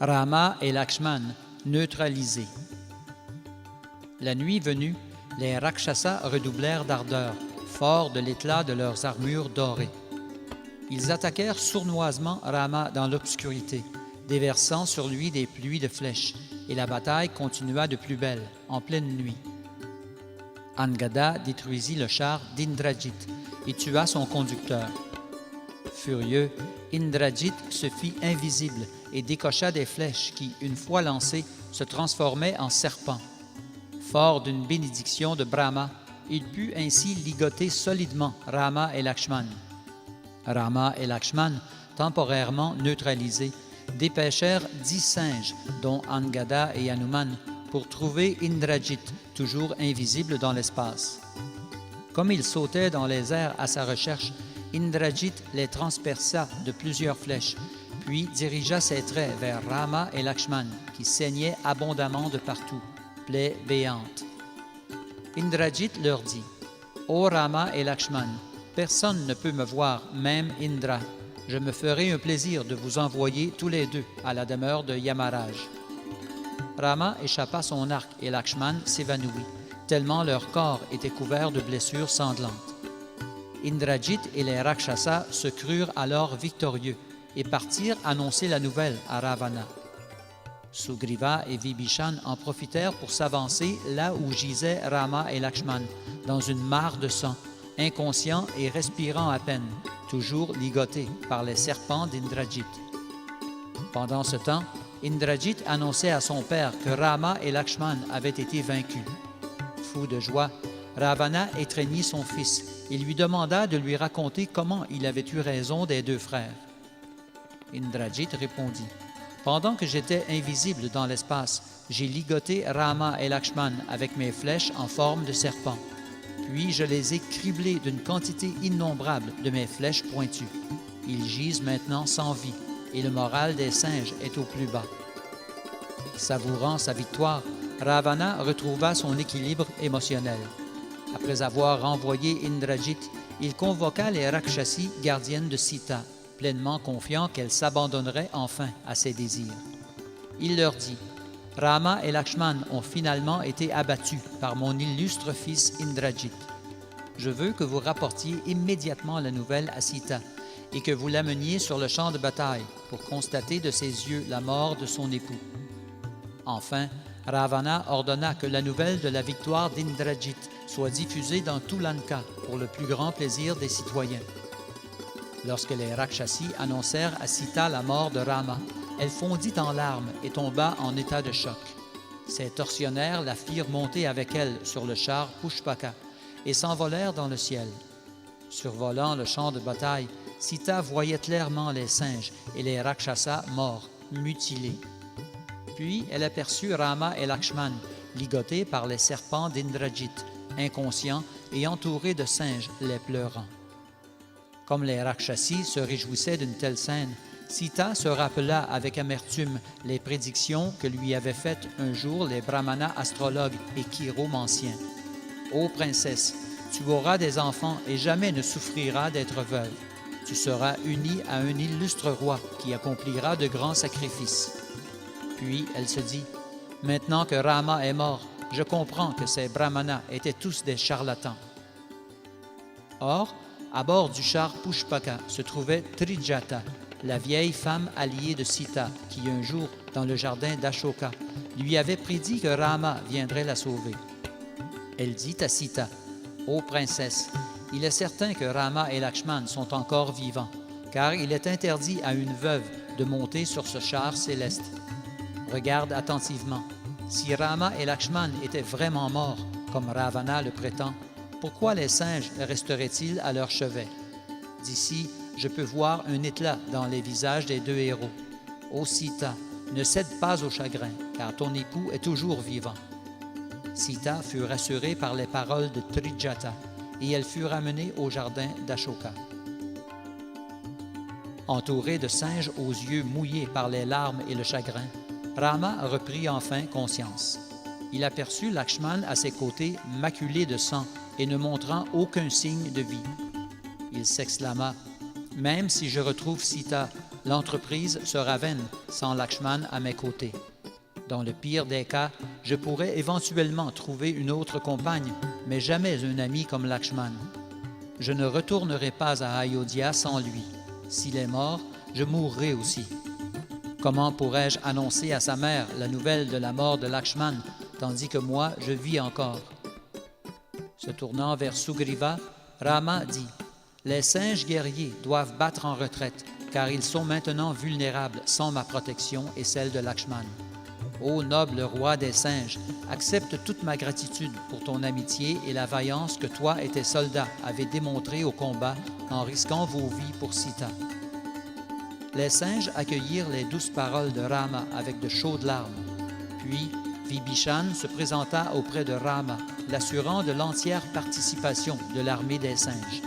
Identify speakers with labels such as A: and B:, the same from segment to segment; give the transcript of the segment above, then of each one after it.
A: Rama et Lakshman neutralisés. La nuit venue, les Rakshasas redoublèrent d'ardeur, forts de l'éclat de leurs armures dorées. Ils attaquèrent sournoisement Rama dans l'obscurité, déversant sur lui des pluies de flèches, et la bataille continua de plus belle, en pleine nuit. Angada détruisit le char d'Indrajit et tua son conducteur. Furieux, Indrajit se fit invisible et décocha des flèches qui, une fois lancées, se transformaient en serpents. Fort d'une bénédiction de Brahma, il put ainsi ligoter solidement Rama et Lakshman. Rama et Lakshman, temporairement neutralisés, dépêchèrent 10 singes, dont Angada et Hanuman, pour trouver Indrajit, toujours invisible dans l'espace. Comme ils sautaient dans les airs à sa recherche, Indrajit les transperça de plusieurs flèches, puis dirigea ses traits vers Rama et Lakshman, qui saignaient abondamment de partout, plaies béantes. Indrajit leur dit, « Ô Rama et Lakshman, personne ne peut me voir, même Indra. Je me ferai un plaisir de vous envoyer tous les deux à la demeure de Yamaraj. » Rama échappa son arc et Lakshman s'évanouit, tellement leur corps était couvert de blessures sanglantes. Indrajit et les Rakshasas se crurent alors victorieux et partirent annoncer la nouvelle à Ravana. Sugriva et Vibhishan en profitèrent pour s'avancer là où gisaient Rama et Lakshman, dans une mare de sang, inconscients et respirant à peine, toujours ligotés par les serpents d'Indrajit. Pendant ce temps, Indrajit annonçait à son père que Rama et Lakshman avaient été vaincus. Fou de joie, Ravana étreignit son fils et lui demanda de lui raconter comment il avait eu raison des deux frères. Indrajit répondit, « Pendant que j'étais invisible dans l'espace, j'ai ligoté Rama et Lakshman avec mes flèches en forme de serpent. Puis je les ai criblés d'une quantité innombrable de mes flèches pointues. Ils gisent maintenant sans vie, et le moral des singes est au plus bas. » Savourant sa victoire, Ravana retrouva son équilibre émotionnel. Après avoir renvoyé Indrajit, il convoqua les Rakshasi gardiennes de Sita, pleinement confiant qu'elles s'abandonneraient enfin à ses désirs. Il leur dit, « Rama et Lakshman ont finalement été abattus par mon illustre fils Indrajit. Je veux que vous rapportiez immédiatement la nouvelle à Sita et que vous l'ameniez sur le champ de bataille pour constater de ses yeux la mort de son époux. » Enfin, Ravana ordonna que la nouvelle de la victoire d'Indrajit soit diffusée dans tout Lanka pour le plus grand plaisir des citoyens. Lorsque les Rakshasi annoncèrent à Sita la mort de Rama, elle fondit en larmes et tomba en état de choc. Ses tortionnaires la firent monter avec elle sur le char Pushpaka et s'envolèrent dans le ciel. Survolant le champ de bataille, Sita voyait clairement les singes et les Rakshasas morts, mutilés. Puis elle aperçut Rama et Lakshman, ligotés par les serpents d'Indrajit, inconscients et entourés de singes les pleurant. Comme les Rakshasi se réjouissaient d'une telle scène, Sita se rappela avec amertume les prédictions que lui avaient faites un jour les brahmanas astrologues et chiromanciens. « Ô princesse, tu auras des enfants et jamais ne souffriras d'être veuve. Tu seras unie à un illustre roi qui accomplira de grands sacrifices. » Puis elle se dit, « Maintenant que Rama est mort, je comprends que ces brahmanas étaient tous des charlatans. » Or, à bord du char Pushpaka se trouvait Trijata, la vieille femme alliée de Sita, qui un jour, dans le jardin d'Ashoka, lui avait prédit que Rama viendrait la sauver. Elle dit à Sita, « Ô princesse, il est certain que Rama et Lakshman sont encore vivants, car il est interdit à une veuve de monter sur ce char céleste. Regarde attentivement. Si Rama et Lakshman étaient vraiment morts, comme Ravana le prétend, pourquoi les singes resteraient-ils à leur chevet? D'ici, je peux voir un éclat dans les visages des deux héros. Ô Sita, ne cède pas au chagrin, car ton époux est toujours vivant. » Sita fut rassurée par les paroles de Trijata, et elle fut ramenée au jardin d'Ashoka. Entouré de singes aux yeux mouillés par les larmes et le chagrin, Rama reprit enfin conscience. Il aperçut Lakshman à ses côtés, maculé de sang et ne montrant aucun signe de vie. Il s'exclama, « Même si je retrouve Sita, l'entreprise sera vaine sans Lakshman à mes côtés. Dans le pire des cas, je pourrais éventuellement trouver une autre compagne, mais jamais un ami comme Lakshman. Je ne retournerai pas à Ayodhya sans lui. S'il est mort, je mourrai aussi. Comment pourrais-je annoncer à sa mère la nouvelle de la mort de Lakshman, tandis que moi, je vis encore? » Se tournant vers Sugriva, Rama dit « Les singes guerriers doivent battre en retraite, car ils sont maintenant vulnérables sans ma protection et celle de Lakshman. Ô noble roi des singes, accepte toute ma gratitude pour ton amitié et la vaillance que toi et tes soldats avez démontrée au combat en risquant vos vies pour Sita. » Les singes accueillirent les douces paroles de Rama avec de chaudes larmes. Puis, Vibhishan se présenta auprès de Rama, l'assurant de l'entière participation de l'armée des singes.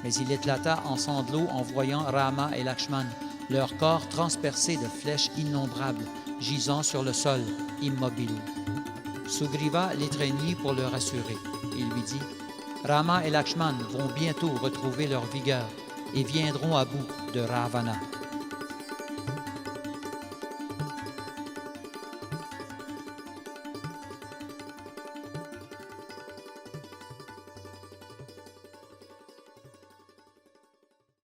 A: Mais il éclata en sanglots en voyant Rama et Lakshman, leurs corps transpercés de flèches innombrables, gisant sur le sol, immobiles. Sugriva l'étreignit pour le rassurer. Il lui dit « Rama et Lakshman vont bientôt retrouver leur vigueur et viendront à bout de Ravana. »